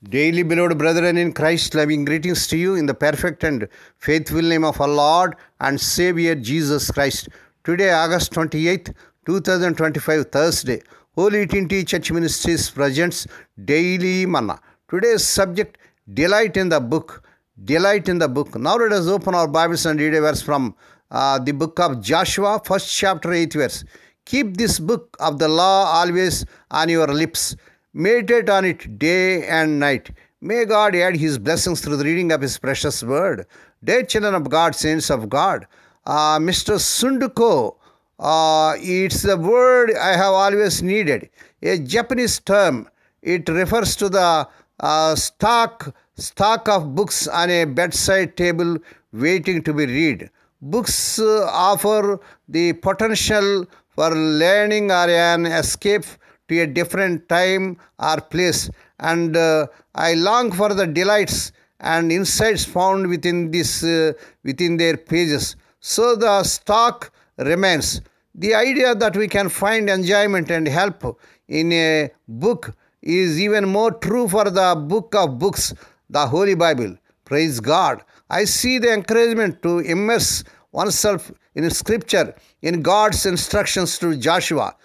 Daily, beloved brethren in Christ, loving greetings to you in the perfect and faithful name of our Lord and Savior Jesus Christ. Today, August 28th, 2025, Thursday, Holy Trinity Church Ministries presents Daily Manna. Today's subject, Delight in the Book. Delight in the Book. Now let us open our Bibles and read a verse from the book of Joshua, first chapter, 8th verse. Keep this book of the law always on your lips. Meditate on it day and night. May God add His blessings through the reading of His precious word. Dear children of God, saints of God, Mr. Sunduko, it's the word I have always needed. A Japanese term. It refers to the stock of books on a bedside table waiting to be read. Books offer the potential for learning or an escape to a different time or place, and I long for the delights and insights found within their pages. So the stock remains. The idea that we can find enjoyment and help in a book is even more true for the book of books, the Holy Bible. Praise God. I see the encouragement to immerse oneself in Scripture in God's instructions to Joshua,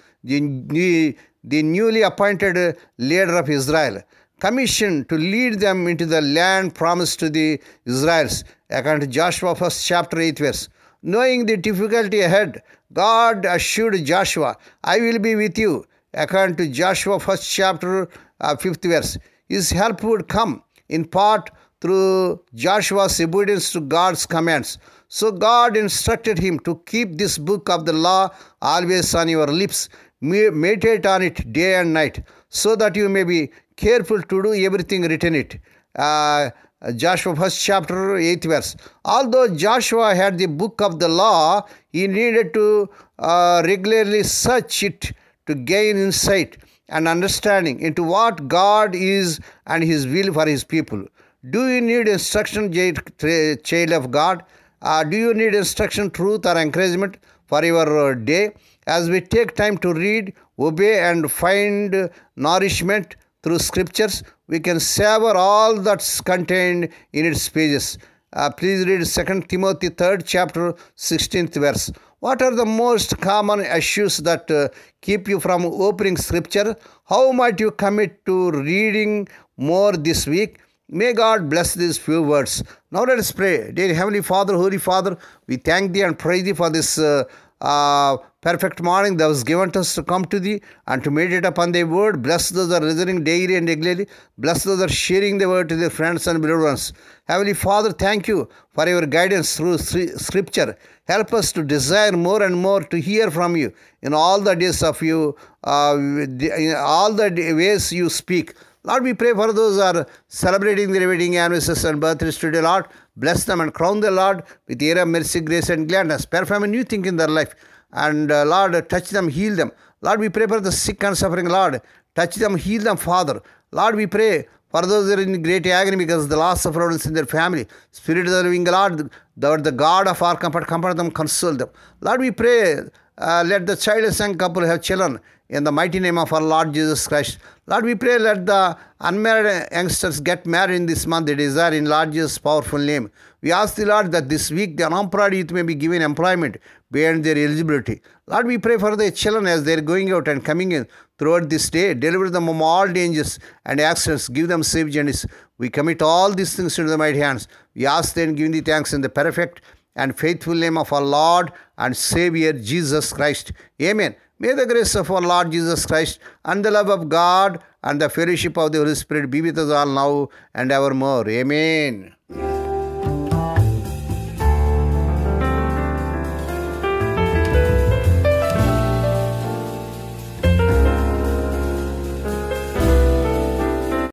the newly appointed leader of Israel, commissioned to lead them into the land promised to the Israelites, according to Joshua 1st chapter 8th verse. Knowing the difficulty ahead, God assured Joshua, I will be with you, according to Joshua 1st chapter 5th verse. His help would come in part through Joshua's obedience to God's commands. So God instructed him to keep this book of the law always on your lips. Meditate on it day and night, so that you may be careful to do everything written in it. Joshua 1st chapter 8th verse. Although Joshua had the book of the law, he needed to regularly search it to gain insight and understanding into what God is and His will for His people. Do you need instruction, child of God? Do you need instruction, truth, or encouragement for your day? As we take time to read, obey, and find nourishment through Scriptures, we can savor all that's contained in its pages. Please read 2 Timothy 3rd chapter 16th verse. What are the most common issues that keep you from opening Scripture? How might you commit to reading more this week? May God bless these few words. Now let us pray. Dear Heavenly Father, Holy Father, we thank Thee and praise Thee for this perfect morning that was given to us to come to Thee and to meditate upon Thy word. Bless those that are listening daily and regularly. Bless those that are sharing the word to their friends and beloved ones. Heavenly Father, thank You for Your guidance through Scripture. Help us to desire more and more to hear from You in all the days of You, in all the ways You speak. Lord, we pray for those who are celebrating their wedding anniversaries and birthdays today, Lord. Bless them and crown them, Lord, with year of mercy, grace, and gladness. Perform a new thing in their life. And Lord, touch them, heal them. Lord, we pray for the sick and suffering, Lord. Touch them, heal them, Father. Lord, we pray for those who are in great agony because of the loss of loved ones in their family. Spirit of the living God, the God of our comfort, comfort them, console them. Lord, we pray, let the childless young couple have children in the mighty name of our Lord Jesus Christ. Lord, we pray, let the unmarried youngsters get married in this month. They desire in Lord Jesus' powerful name. We ask the Lord that this week the unemployed youth may be given employment beyond their eligibility. Lord, we pray for the children as they are going out and coming in throughout this day. Deliver them from all dangers and accidents. Give them safe journeys. We commit all these things into the mighty hands. We ask them, giving Thee thanks in the perfect and faithful name of our Lord and Savior Jesus Christ. Amen. May the grace of our Lord Jesus Christ and the love of God and the fellowship of the Holy Spirit be with us all now and evermore. Amen.